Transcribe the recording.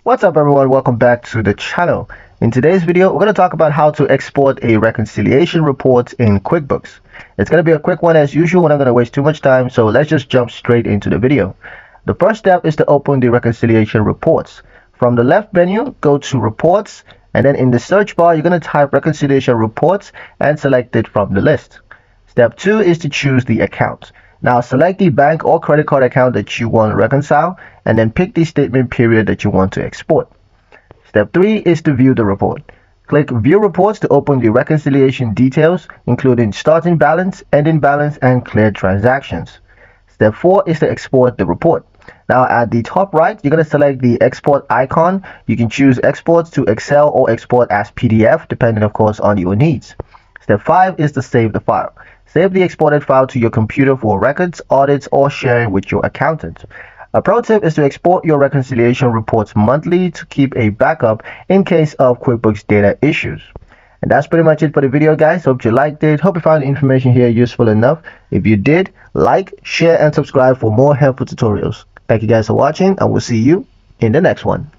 What's up everyone, welcome back to the channel. In today's video, we're going to talk about how to export a reconciliation report in QuickBooks. It's going to be a quick one as usual. We're not going to waste too much time, so let's just jump straight into the video. The first step is to open the reconciliation reports. From the left menu, go to reports, and then in the search bar, you're going to type reconciliation reports and select it from the list. Step 2 is to choose the account. Now select the bank or credit card account that you want to reconcile and then pick the statement period that you want to export. Step 3 is to view the report. Click View Reports to open the reconciliation details, including starting balance, ending balance, and cleared transactions. Step 4 is to export the report. Now at the top right, you're going to select the export icon. You can choose export to Excel or export as PDF, depending of course on your needs. Step 5 is to save the file. Save the exported file to your computer for records, audits, or sharing with your accountant. A pro tip is to export your reconciliation reports monthly to keep a backup in case of QuickBooks data issues. And that's pretty much it for the video, guys. Hope you liked it. Hope you found the information here useful enough. If you did, like, share, and subscribe for more helpful tutorials. Thank you guys for watching, and we'll see you in the next one.